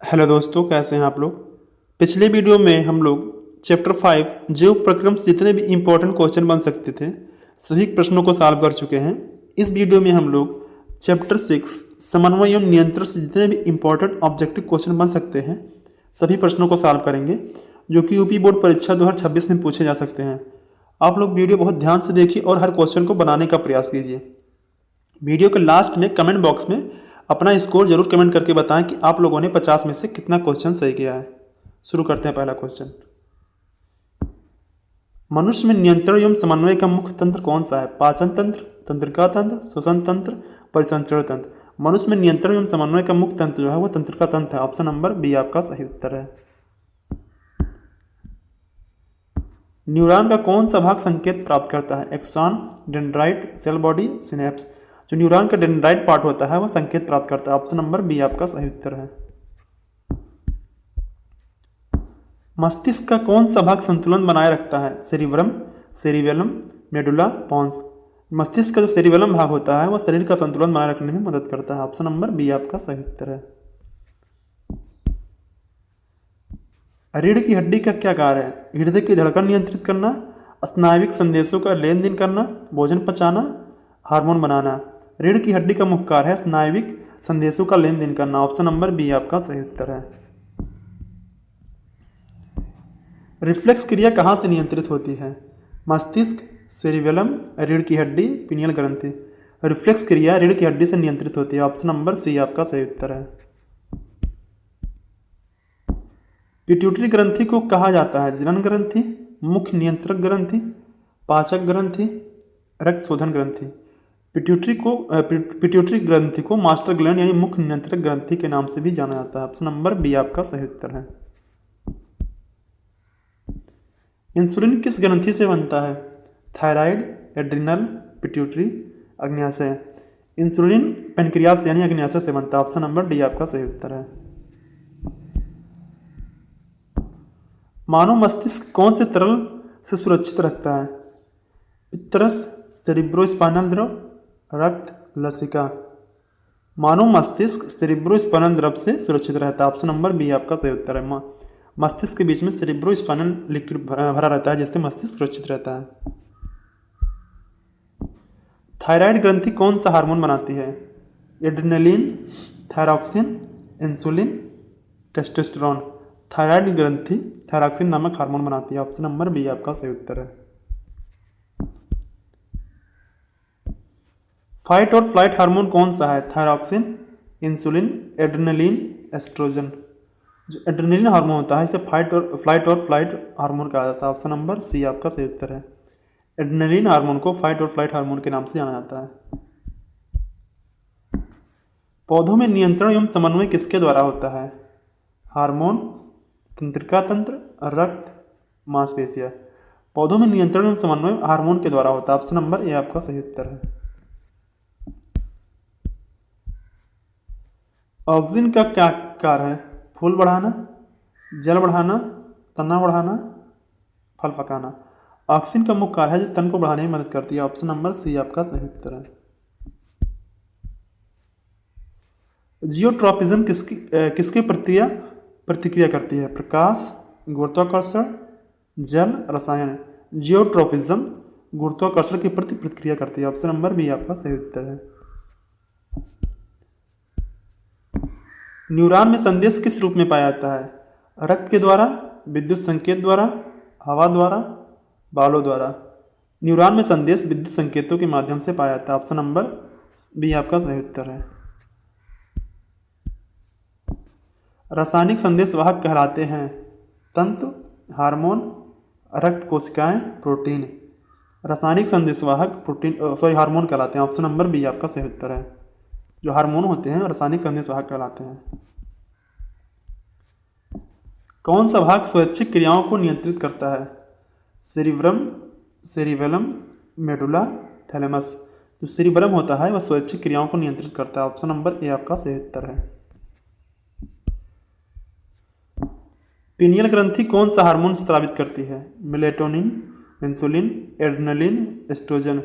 Hello दोस्तों, कैसे हैं आप लोग। पिछले वीडियो में हम लोग चैप्टर 5 जीव प्रक्रम से जितने भी इम्पोर्टेंट क्वेश्चन बन सकते थे सभी प्रश्नों को सॉल्व कर चुके हैं। इस वीडियो में हम लोग चैप्टर 6 समन्वय एवं नियंत्रण से जितने भी इम्पोर्टेंट ऑब्जेक्टिव क्वेश्चन बन सकते हैं सभी प्रश्नों को सॉल्व करेंगे, जो कि यूपी बोर्ड परीक्षा 2026 में पूछे जा सकते हैं। आप लोग वीडियो बहुत ध्यान से देखिए और हर क्वेश्चन को बनाने का प्रयास कीजिए। वीडियो के लास्ट में कमेंट बॉक्स में अपना स्कोर जरूर कमेंट करके बताएं कि आप लोगों ने 50 में से कितना क्वेश्चन सही किया है। शुरू करते हैं पहला क्वेश्चन। मनुष्य में नियंत्रण एवं समन्वय का मुख्य तंत्र कौन सा है? पाचन तंत्र, तंत्रिका तंत्र, श्वसन तंत्र, परिसंचरण तंत्र। मनुष्य में नियंत्रण एवं समन्वय का मुख्य तंत्र जो है वो तंत्रिका तंत्र है। ऑप्शन नंबर बी आपका सही उत्तर है। न्यूरॉन का कौन सा भाग संकेत प्राप्त करता है? Axon, dendrite, cell body, synapse. जो न्यूरॉन का डेंड्राइट पार्ट होता है वह संकेत प्राप्त करता है। ऑप्शन नंबर बी आपका सही उत्तर है। मस्तिष्क का कौन सा भाग संतुलन बनाए रखता है? Cerebrum, cerebellum, medulla, pons. मस्तिष्क का जो सेरिबेलम भाग होता है वह शरीर का संतुलन बनाए रखने में मदद करता है। ऑप्शन नंबर बी आपका सही उत्तर है। रीढ़ की हड्डी का क्या कार्य है? हृदय की धड़कन नियंत्रित करना, स्नायुविक संदेशों का लेन देन करना, भोजन पचाना, हार्मोन बनाना। रीढ़ की हड्डी का मुख्य कार्य है स्नायुविक संदेशों का लेन देन करना। ऑप्शन नंबर बी आपका सही उत्तर है। रिफ्लेक्स क्रिया कहाँ से नियंत्रित होती है? मस्तिष्क, सेरिबेलम, रीढ़ की हड्डी, पिनियल ग्रंथि। रिफ्लेक्स क्रिया रीढ़ की हड्डी से नियंत्रित होती है। ऑप्शन नंबर सी आपका सही उत्तर है। पिट्यूटरी ग्रंथि को कहा जाता है जनन ग्रंथि, मुख्य नियंत्रक ग्रंथि, पाचक ग्रंथि, रक्त शोधन ग्रंथि। पिट्यूटरी ग्रंथि को मास्टर ग्लैंड यानी मुख्य नियंत्रक ग्रंथि के नाम से भी जाना जाता है। ऑप्शन नंबर बी आपका सही उत्तर है। इंसुलिन किस ग्रंथि से बनता है? थायराइड, एड्रिनल, पिट्यूटरी, अग्न्याशय। इंसुलिन पेनक्रियास यानी अग्न्याशय से बनता है। ऑप्शन नंबर डी आपका सही उत्तर है। मानव मस्तिष्क कौन से तरल से सुरक्षित रखता है? पित्तरस, सेरिब्रोस्पाइनल द्रव, रक्त, लसिका। मानव मस्तिष्क सेरिब्रोस्पाइनल द्रव से सुरक्षित रहता है। ऑप्शन नंबर बी आपका सही उत्तर है। मस्तिष्क के बीच में सेरिब्रोस्पाइनल लिक्विड भरा रहता है जिससे मस्तिष्क सुरक्षित रहता है। थायराइड ग्रंथि कौन सा हार्मोन बनाती है? Adrenaline, thyroxine, insulin, testosterone. Thyroid ग्रंथि थायरॉक्सिन नामक हार्मोन बनाती है। ऑप्शन नंबर बी आपका सही उत्तर है। फाइट और फ्लाइट हार्मोन कौन सा है? Thyroxine, insulin, adrenaline, oestrogen. जो एड्रेनलिन हार्मोन होता है इसे फ्लाइट और फ्लाइट हार्मोन कहा जाता है। ऑप्शन नंबर सी आपका सही उत्तर है। एड्रेनलिन हार्मोन को फाइट और फ्लाइट हार्मोन के नाम से जाना जाता है। पौधों में नियंत्रण एवं समन्वय किसके द्वारा होता है? हार्मोन, तंत्रिका तंत्र, रक्त, मांसपेशियां। पौधों में नियंत्रण एवं समन्वय हार्मोन के द्वारा होता है। ऑप्शन नंबर ए आपका सही उत्तर है। ऑक्सीजन का क्या कार्य है? फूल बढ़ाना, जल बढ़ाना, तना बढ़ाना, फल पकाना। ऑक्सीजन का मुख्य कार्य है जो तन को बढ़ाने में मदद करती है। ऑप्शन नंबर सी आपका सही उत्तर है। जियोट्रॉपिज्म किसकी प्रतिक्रिया करती है? प्रकाश, गुरुत्वाकर्षण, जल, रसायन। जियोट्रॉपिज्म गुरुत्वाकर्षण के प्रति प्रतिक्रिया करती है। ऑप्शन नंबर बी आपका सही उत्तर है। न्यूरॉन में संदेश किस रूप में पाया जाता है? रक्त के द्वारा, विद्युत संकेत द्वारा, हवा द्वारा, बालों द्वारा। न्यूरॉन में संदेश विद्युत संकेतों के माध्यम से पाया जाता है। ऑप्शन नंबर बी आपका सही उत्तर है। रासायनिक संदेशवाहक कहलाते हैं तंतु, हार्मोन, रक्त कोशिकाएं, प्रोटीन। रासायनिक संदेशवाहक हार्मोन कहलाते हैं। ऑप्शन नंबर बी आपका सही उत्तर है। जो हार्मोन होते हैं रासायनिक संदेशवाहक कहलाते हैं। कौन सा भाग स्वैच्छिक क्रियाओं को नियंत्रित करता है? Cerebrum, cerebellum, medulla, thalamus. जो सेरिब्रम होता है वह स्वैच्छिक क्रियाओं को नियंत्रित करता है। ऑप्शन नंबर ए आपका सही उत्तर है। पिनियल ग्रंथि कौन सा हार्मोन स्रावित करती है? Melatonin, insulin, adrenaline, oestrogen.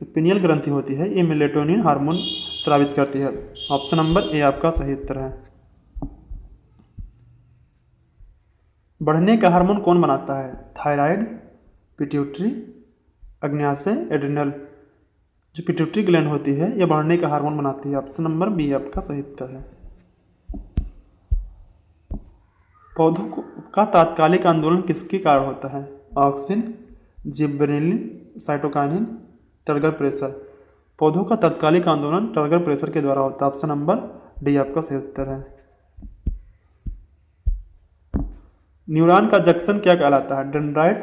Pineal ग्रंथि होती है ये मेलेटोनिन हार्मोन स्रावित करती है। ऑप्शन नंबर ए आपका सही उत्तर है। पिनियल ग्रंथि कौन सा हार्मोन स्रावित करती है? Melatonin, insulin, adrenaline, oestrogen. Pineal ग्रंथि होती है ये मेलेटोनिन हार्मोन स्रावित करती है। ऑप्शन नंबर ए आपका सही उत्तर है। बढ़ने का हार्मोन कौन बनाता है? थायराइड, पिट्यूटरी, अग्न्याशय, एड्रिनल। जो पिट्यूटरी ग्लैंड होती है यह बढ़ने का हार्मोन बनाती है। ऑप्शन नंबर बी आपका सही उत्तर है। पौधों का तात्कालिक आंदोलन किसके कारण होता है? Auxin, gibberellin, cytokinin, turgor pressure. पौधों का तात्कालिक आंदोलन टर्गर प्रेशर के द्वारा होता है। ऑप्शन नंबर डी आपका सही उत्तर है। न्यूरॉन का जंक्शन क्या कहलाता है? Dendrite,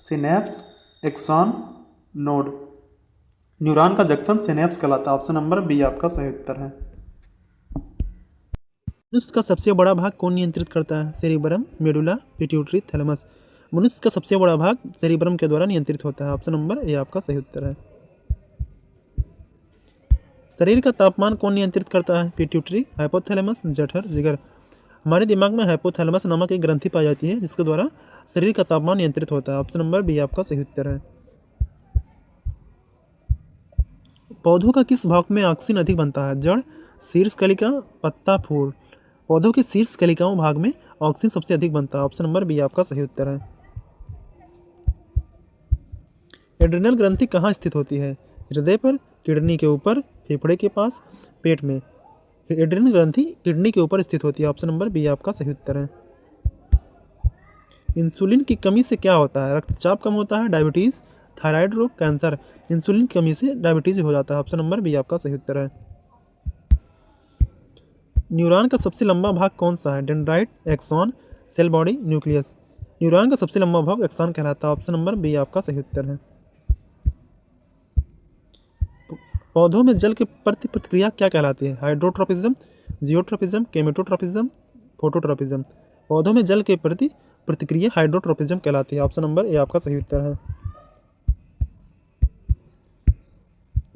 synapse, axon, node. Neuron का जंक्शन सिनेप्स कहलाता है। ऑप्शन नंबर बी आपका सही उत्तर है। मनुष्य का सबसे बड़ा भाग कौन नियंत्रित करता है? Cerebrum, medulla, pituitary, thalamus. मनुष्य का सबसे बड़ा भाग सेरिब्रम के द्वारा नियंत्रित होता है। ऑप्शन नंबर ए आपका सही उत्तर है। शरीर का तापमान कौन नियंत्रित करता है? पिट्यूटरी, हाइपोथैलेमस, जठर, जिगर। हमारे दिमाग में हाइपोथैलेमस नामक एक ग्रंथि पाई जाती है जिसके द्वारा शरीर का तापमान नियंत्रित होता है। ऑप्शन नंबर बी आपका सही उत्तर है। पौधों का किस भाग में ऑक्सीजन अधिक बनता है? जड़, शीर्ष कलिका, पत्ता, फूल। पौधों के शीर्ष कलिकाओं भाग में ऑक्सीजन सबसे अधिक बनता है। ऑप्शन नंबर बी आपका सही उत्तर है। एड्रिनल ग्रंथि कहाँ स्थित होती है? हृदय पर, किडनी के ऊपर, फेफड़े के पास, पेट में। एड्रिनल ग्रंथि किडनी के ऊपर स्थित होती है। ऑप्शन नंबर बी आपका सही उत्तर है। इंसुलिन की कमी से क्या होता है? रक्तचाप कम होता है, डायबिटीज, थायराइड रोग, कैंसर। इंसुलिन की कमी से डायबिटीज हो जाता है। ऑप्शन नंबर बी आपका सही उत्तर है। न्यूरॉन का सबसे लंबा भाग कौन सा है? Dendrite, axon, cell body, nucleus. Neuron का सबसे लंबा भाग एक्सॉन कहलाता है। ऑप्शन नंबर बी आपका सही उत्तर है। पौधों में जल के प्रति प्रतिक्रिया क्या कहलाती है? Hydrotropism, geotropism, chemotropism, phototropism. पौधों में जल के प्रति प्रतिक्रिया हाइड्रोट्रोपिज्म कहलाती है। ऑप्शन नंबर ए आपका सही उत्तर है।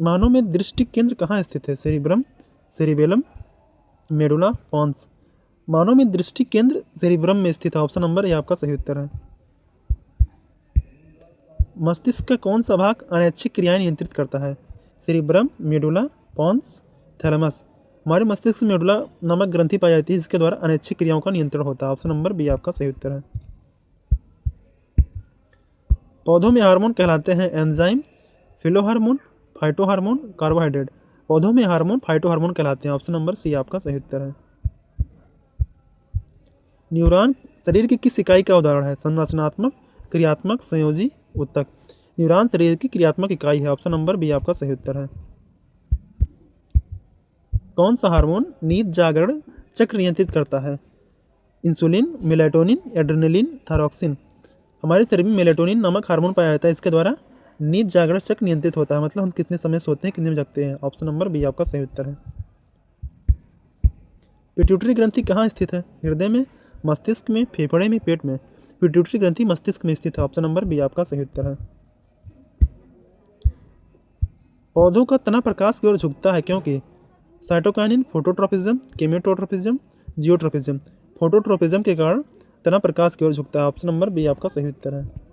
मानव में दृष्टि केंद्र कहाँ स्थित है? Cerebrum, cerebellum, medulla, pons. मानव में दृष्टि केंद्र सेरिब्रम में स्थित है। ऑप्शन नंबर ए आपका सही उत्तर है। मस्तिष्क का कौन सा भाग अनैच्छिक क्रियाएं नियंत्रित करता है? Cerebrum, medulla, pons, thalamus. हमारे मस्तिष्क में मेडुला नामक ग्रंथि पाई जाती है जिसके द्वारा अनैच्छिक क्रियाओं का नियंत्रण होता है। ऑप्शन नंबर बी आपका सही उत्तर है। पौधों में हार्मोन कहलाते हैं एंजाइम, फिलोहार्मोन, फाइटोहार्मोन, कार्बोहाइड्रेट। पौधों में हार्मोन फाइटोहार्मोन कहलाते हैं। ऑप्शन नंबर सी आपका सही उत्तर है। न्यूरॉन शरीर की किस इकाई का उदाहरण है? संरचनात्मक, क्रियात्मक, संयोजी, उत्तक। न्यूरॉन शरीर की क्रियात्मक इकाई है। ऑप्शन नंबर बी आपका सही उत्तर है। कौन सा हार्मोन नींद जागरण चक्र नियंत्रित करता है? Insulin, melatonin, adrenaline, thyroxine. हमारे शरीर में मेलेटोनिन नामक हार्मोन पाया जाता है। इसके द्वारा नींद जागरण चक्र नियंत्रित होता है, मतलब हम कितने समय सोते हैं, कितने में जगते हैं। ऑप्शन नंबर बी आपका सही उत्तर है। पिट्यूटरी ग्रंथि कहाँ स्थित है? हृदय में, मस्तिष्क में, फेफड़े में, पेट में। पिट्यूटरी ग्रंथि मस्तिष्क में स्थित है। ऑप्शन नंबर बी आपका सही उत्तर है। पौधों का तना प्रकाश की ओर झुकता है क्योंकि? Cytokinin, phototropism, chemotropism, geotropism. Phototropism के कारण तना प्रकाश की ओर झुकता है। ऑप्शन नंबर बी आपका सही उत्तर है।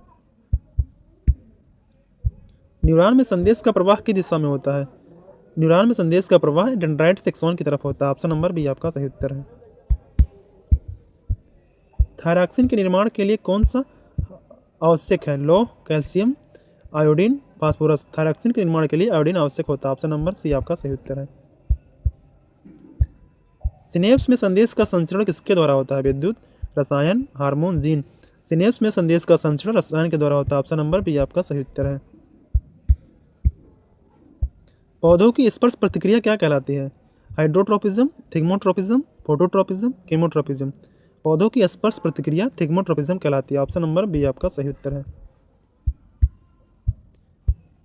न्यूरॉन में संदेश का प्रवाह किस दिशा में होता है? न्यूरॉन में संदेश का प्रवाह डेंड्राइट से एक्सॉन की तरफ होता है। ऑप्शन नंबर बी आपका सही उत्तर है। थायरॉक्सिन के निर्माण के लिए कौन सा आवश्यक है? लौह, कैल्शियम, आयोडीन, फास्फोरस। थायरॉक्सिन के निर्माण के लिए आयोडीन आवश्यक होता है। ऑप्शन नंबर सी आपका सही उत्तर है। सिनेप्स में संदेश का संचरण किसके द्वारा होता है? विद्युत, रसायन, हार्मोन, जीन। सिनेप्स में संदेश का संचरण रसायन के द्वारा होता है। ऑप्शन नंबर बी आपका सही उत्तर है। पौधों की स्पर्श प्रतिक्रिया क्या कहलाती है? Hydrotropism, thigmotropism, phototropism, केमोट्रोपिज्म। पौधों की स्पर्श प्रतिक्रिया थिग्मोट्रोपिज्म कहलाती है। ऑप्शन नंबर बी आपका सही उत्तर है।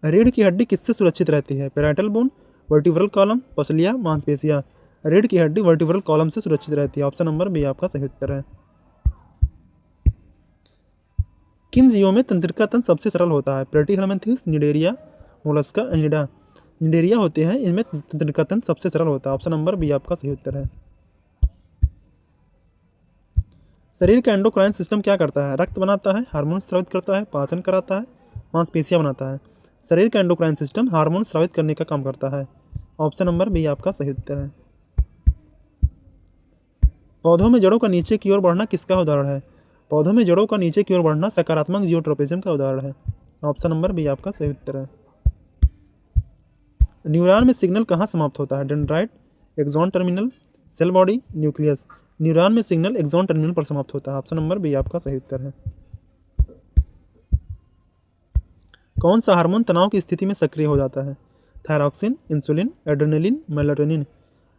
रीढ़ की हड्डी किससे सुरक्षित रहती है? पैराइटल बोन, वर्टिब्रल कॉलम, पसलिया, मांसपेशियां। रीढ़ की हड्डी वर्टिब्रल कॉलम से सुरक्षित रहती है। ऑप्शन नंबर बी आपका सही उत्तर है। किन जीवों में तंत्रिका तंत्र सबसे सरल होता है? Platyhelminthes, Cnidaria, Mollusca, एनिडा। निडेरिया होते हैं, इनमें तंत्रिका तंत्र सबसे सरल होता है। ऑप्शन नंबर बी आपका सही उत्तर है। शरीर का एंडोक्राइन सिस्टम क्या करता है? रक्त बनाता है, हार्मोन स्रावित करता है, पाचन कराता है, मांसपेशियां बनाता है। शरीर का एंडोक्राइन सिस्टम हार्मोन स्रावित करने का काम करता है। ऑप्शन नंबर बी आपका सही उत्तर है। पौधों में जड़ों का नीचे की ओर बढ़ना किसका उदाहरण है? पौधों में जड़ों का नीचे की ओर बढ़ना सकारात्मक जियोट्रोपिज्म का उदाहरण है। ऑप्शन नंबर बी आपका सही उत्तर है। न्यूरॉन में सिग्नल कहाँ समाप्त होता है? Dendrite, axon terminal, cell body, nucleus. Neuron में सिग्नल एक्सॉन टर्मिनल पर समाप्त होता है। ऑप्शन नंबर बी आपका सही उत्तर है। कौन सा हार्मोन तनाव की स्थिति में सक्रिय हो जाता है? Thyroxine, insulin, adrenaline, melatonin.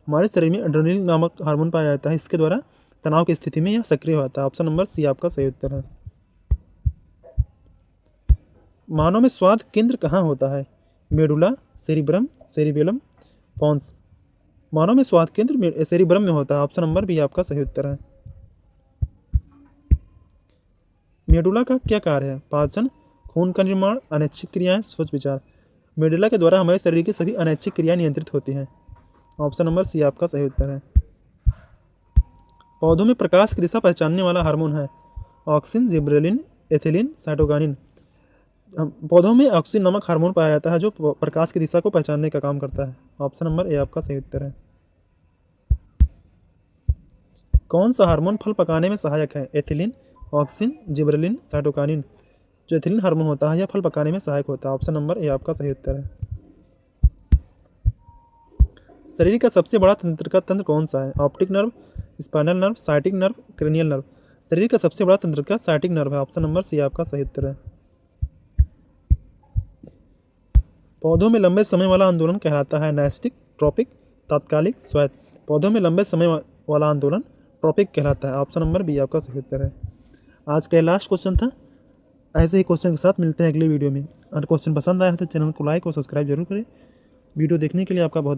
हमारे शरीर में एड्रेनलिन नामक हार्मोन पाया जाता है, इसके द्वारा तनाव की स्थिति में यह सक्रिय हो जाता है। ऑप्शन नंबर सी आपका सही उत्तर है। मानव में स्वाद केंद्र कहाँ होता है? Medulla, cerebrum, cerebellum, pons. मानव में स्वाद केंद्र सेरिब्रम में होता है। ऑप्शन नंबर बी आपका सही उत्तर है। मेडुला का क्या कार्य है? पाचन, खून का निर्माण, अनैच्छिक क्रियाएं, सोच विचार। मेडुला के द्वारा हमारे शरीर की सभी अनैच्छिक क्रियाएं नियंत्रित होती हैं। ऑप्शन नंबर सी आपका सही उत्तर है। पौधों में प्रकाश की दिशा पहचानने वाला हार्मोन है? Auxin, gibberellin, ethylene, cytokinin. पौधों में ऑक्सिन नामक हार्मोन पाया जाता है जो प्रकाश की दिशा को पहचानने का काम करता है। ऑप्शन नंबर ए आपका सही उत्तर है। कौन सा हार्मोन फल पकाने में सहायक है? Ethylene, auxin, gibberellin, cytokinin. जो एथिलीन हार्मोन होता है यह फल पकाने में सहायक होता है। ऑप्शन नंबर ए आपका सही उत्तर है। शरीर का सबसे बड़ा तंत्रिका तंत्र कौन सा है? Optic nerve, spinal nerve, sciatic nerve, cranial nerve. शरीर का सबसे बड़ा तंत्रिका साइटिक नर्व है। ऑप्शन नंबर सी आपका सही उत्तर है। पौधों में लंबे समय वाला आंदोलन कहलाता है? नाइस्टिक, ट्रॉपिक, तात्कालिक, स्वायत्त। पौधों में लंबे समय वाला आंदोलन ट्रॉपिक कहलाता है। ऑप्शन नंबर बी आपका सही उत्तर है। आज का लास्ट क्वेश्चन था। ऐसे ही क्वेश्चन के साथ मिलते हैं अगले वीडियो में। अगर क्वेश्चन पसंद आया है तो चैनल को लाइक और सब्सक्राइब जरूर करें। वीडियो देखने के लिए आपका बहुत बहुत